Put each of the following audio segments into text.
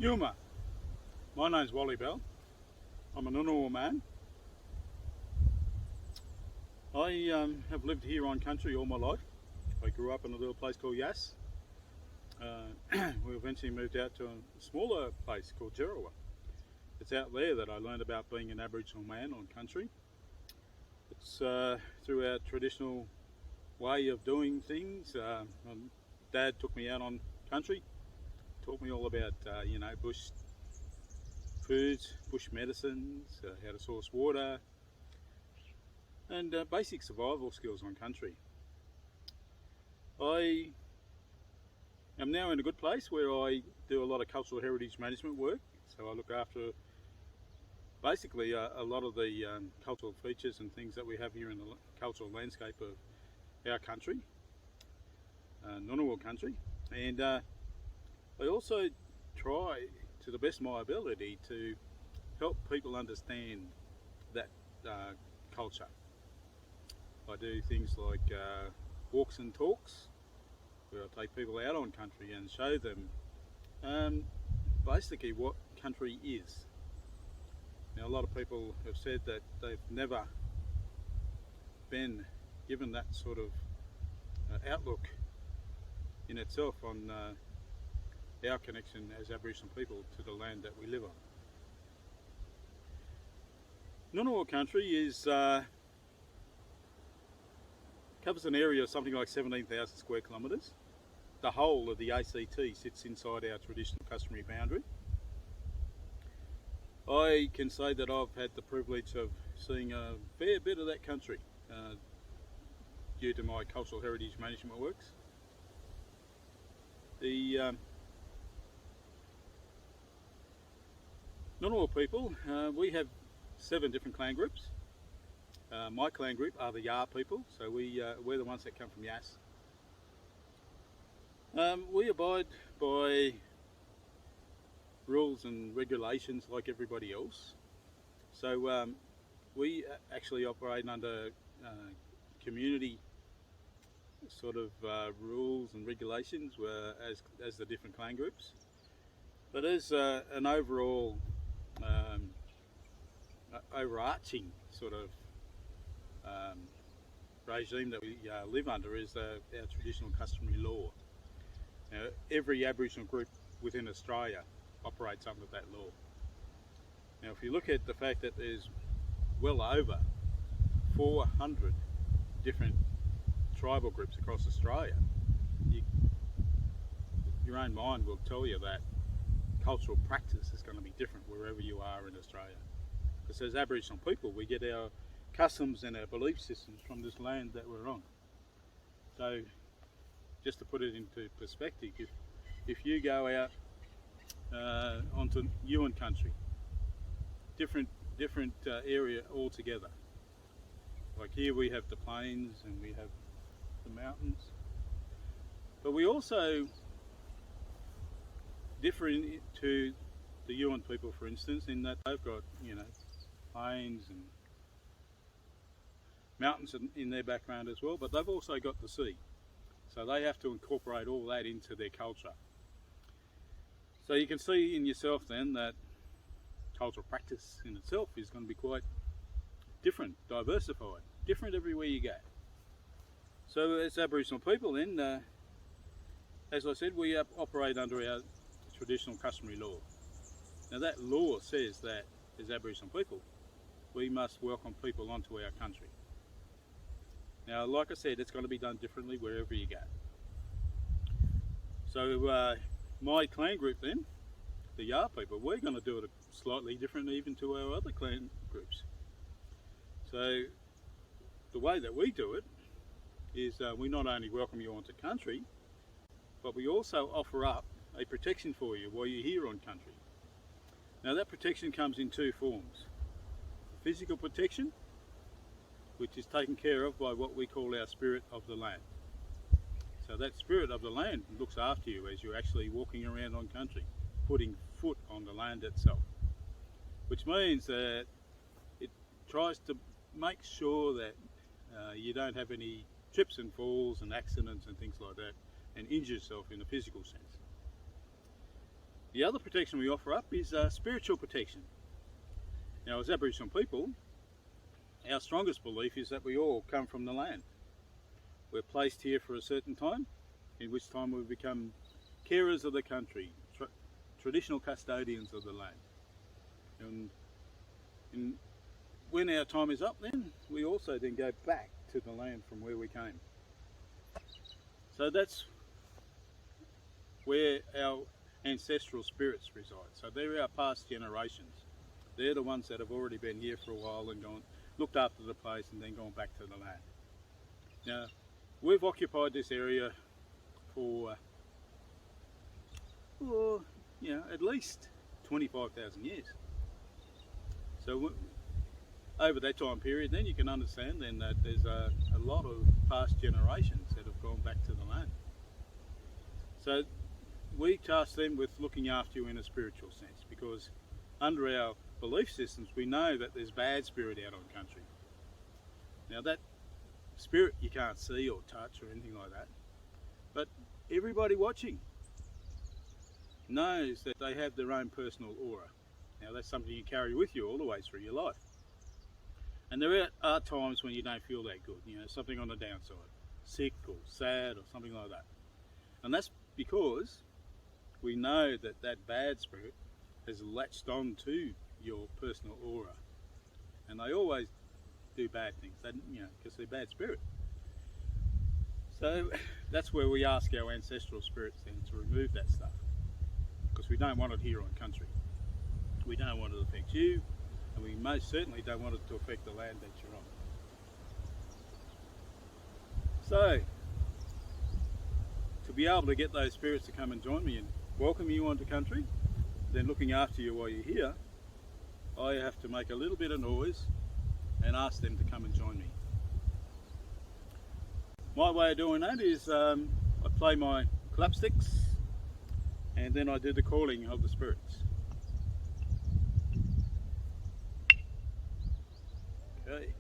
Yuma, my name's Wally Ball. I'm an Ngunnawal man. I have lived here on country all my life. I grew up in a little place called Yass. We eventually moved out to a smaller place called Ngunnawal. It's out there that I learned about being an Aboriginal man on country. It's through our traditional way of doing things. My dad took me out on country, taught me all about bush foods, bush medicines, how to source water, and basic survival skills on country. I am now in a good place where I do a lot of cultural heritage management work. So I look after basically a lot of the cultural features and things that we have here in the cultural landscape of our country, Ngunnawal country, and I also try to the best of my ability to help people understand that culture. I do things like walks and talks, where I take people out on country and show them basically what country is. Now, a lot of people have said that they've never been given that sort of outlook in itself on our connection as Aboriginal people to the land that we live on. Ngunnawal country is covers an area of something like 17,000 square kilometres. The whole of the ACT sits inside our traditional customary boundary. I can say that I've had the privilege of seeing a fair bit of that country due to my cultural heritage management works. The Ngunnawal people, we have 7 different clan groups. My clan group are the Yar people, so we're the ones that come from Yass. We abide by rules and regulations like everybody else. So we actually operate under community sort of rules and regulations as the different clan groups. But as an overall overarching sort of regime that we live under is our traditional customary law. Now, every Aboriginal group within Australia operates under that law. Now, if you look at the fact that there's well over 400 different tribal groups across Australia, your own mind will tell you that cultural practice is going to be different wherever you are in Australia. Because as Aboriginal people, we get our customs and our belief systems from this land that we're on. So, just to put it into perspective, if you go out onto Yuin country, different area altogether. Like here we have the plains and we have the mountains, but we also differ to the Yuin people, for instance, in that they've got plains and mountains in their background as well, but they've also got the sea, so they have to incorporate all that into their culture. So you can see in yourself then that cultural practice in itself is going to be quite different, diversified, different everywhere you go. So as Aboriginal people then, as I said, we operate under our traditional customary law. Now that law says that as Aboriginal people, we must welcome people onto our country. Now, like I said, it's going to be done differently wherever you go. So my clan group then, the Yar people, we're going to do it slightly different even to our other clan groups. So the way that we do it is we not only welcome you onto country, but we also offer up a protection for you while you're here on country. Now that protection comes in 2 forms. Physical protection, which is taken care of by what we call our spirit of the land. So that spirit of the land looks after you as you're actually walking around on country, putting foot on the land itself, which means that it tries to make sure that you don't have any trips and falls and accidents and things like that and injure yourself in a physical sense. The other protection we offer up is spiritual protection. Now, as Aboriginal people, our strongest belief is that we all come from the land. We're placed here for a certain time, in which time we become carers of the country, traditional custodians of the land. And when our time is up, then we also then go back to the land from where we came. So that's where our ancestral spirits reside. So they're our past generations. They're the ones that have already been here for a while and looked after the place and then gone back to the land. Now, we've occupied this area for at least 25,000 years. So over that time period, then you can understand then that there's a lot of past generations that have gone back to the land. So we task them with looking after you in a spiritual sense, because under our belief systems we know that there's bad spirit out on country. Now that spirit you can't see or touch or anything like that, but everybody watching knows that they have their own personal aura. Now that's something you carry with you all the way through your life. And there are times when you don't feel that good, something on the downside, sick or sad or something like that. And that's because we know that that bad spirit has latched on to your personal aura. And they always do bad things, because they're bad spirit. So that's where we ask our ancestral spirits then to remove that stuff, because we don't want it here on country. We don't want it to affect you, and we most certainly don't want it to affect the land that you're on. So, to be able to get those spirits to come and join me and welcome you onto country, then looking after you while you're here, I have to make a little bit of noise and ask them to come and join me. My way of doing that is I play my clapsticks and then I do the calling of the spirits. Okay.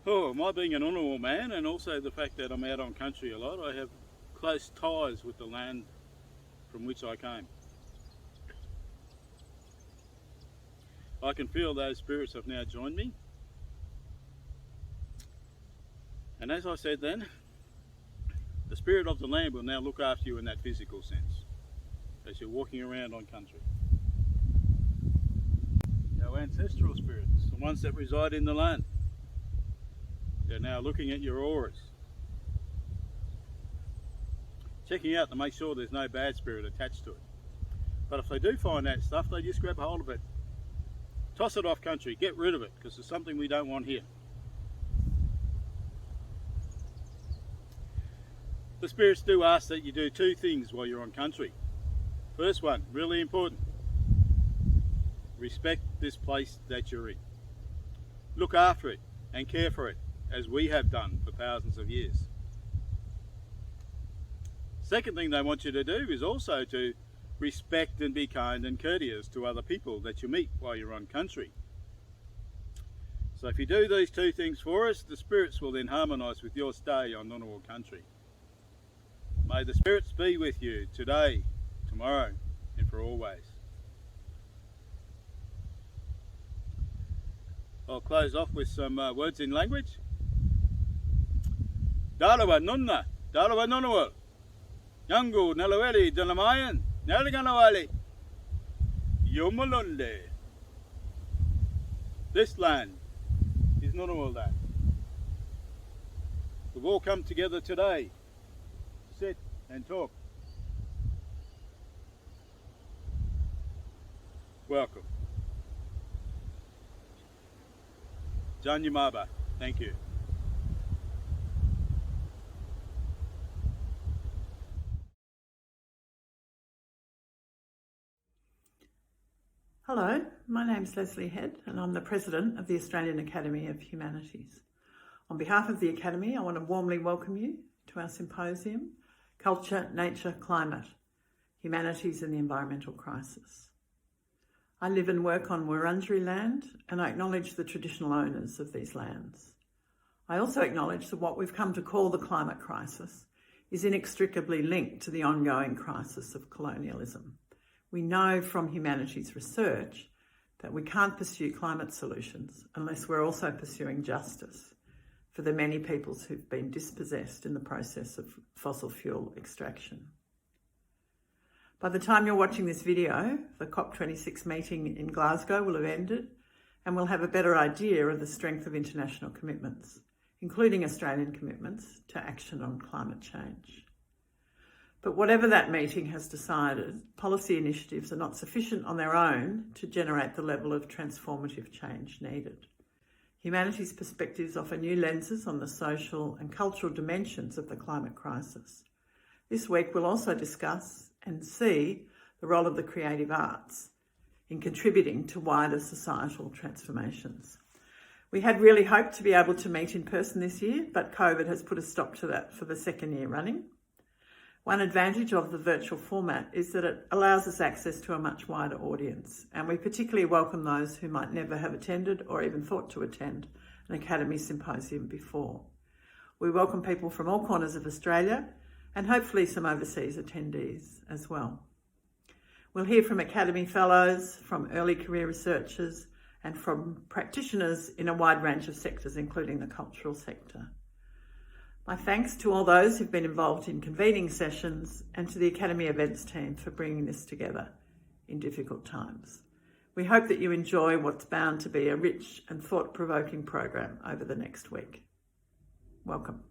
Oh, my being an Ngunnawal man, and also the fact that I'm out on country a lot, I have close ties with the land from which I came. I can feel those spirits have now joined me. And as I said then, the spirit of the land will now look after you in that physical sense, as you're walking around on country. Our ancestral spirits, the ones that reside in the land, they're now looking at your auras, checking out to make sure there's no bad spirit attached to it. But if they do find that stuff, they just grab hold of it, toss it off country, get rid of it, because there's something we don't want here. The spirits do ask that you do two things while you're on country. First one, really important: respect this place that you're in. Look after it and care for it, as we have done for thousands of years. Second thing they want you to do is also to respect and be kind and courteous to other people that you meet while you're on country. So if you do these two things for us, the spirits will then harmonise with your stay on Ngunnawal country. May the spirits be with you today, tomorrow, and for always. I'll close off with some words in language. Dalawa nunna, dalawa Ngunnawal. Yangu nalaweli danamayan, naliganawali. Yomalunde. This land is Ngunnawal land. We've all come together today to sit and talk. Welcome. Janyamaba, thank you. Hello, my name's Lesley Head and I'm the President of the Australian Academy of Humanities. On behalf of the Academy, I want to warmly welcome you to our symposium, Culture, Nature, Climate, Humanities and the Environmental Crisis. I live and work on Wurundjeri land and I acknowledge the traditional owners of these lands. I also acknowledge that what we've come to call the climate crisis is inextricably linked to the ongoing crisis of colonialism. We know from humanities research that we can't pursue climate solutions unless we're also pursuing justice for the many peoples who've been dispossessed in the process of fossil fuel extraction. By the time you're watching this video, the COP26 meeting in Glasgow will have ended and we'll have a better idea of the strength of international commitments, including Australian commitments to action on climate change. But whatever that meeting has decided, policy initiatives are not sufficient on their own to generate the level of transformative change needed. Humanities perspectives offer new lenses on the social and cultural dimensions of the climate crisis. This week we'll also discuss and see the role of the creative arts in contributing to wider societal transformations. We had really hoped to be able to meet in person this year, but COVID has put a stop to that for the second year running. One advantage of the virtual format is that it allows us access to a much wider audience, and we particularly welcome those who might never have attended or even thought to attend an Academy Symposium before. We welcome people from all corners of Australia and hopefully some overseas attendees as well. We'll hear from Academy Fellows, from early career researchers and from practitioners in a wide range of sectors, including the cultural sector. My thanks to all those who've been involved in convening sessions and to the Academy events team for bringing this together in difficult times. We hope that you enjoy what's bound to be a rich and thought-provoking program over the next week. Welcome.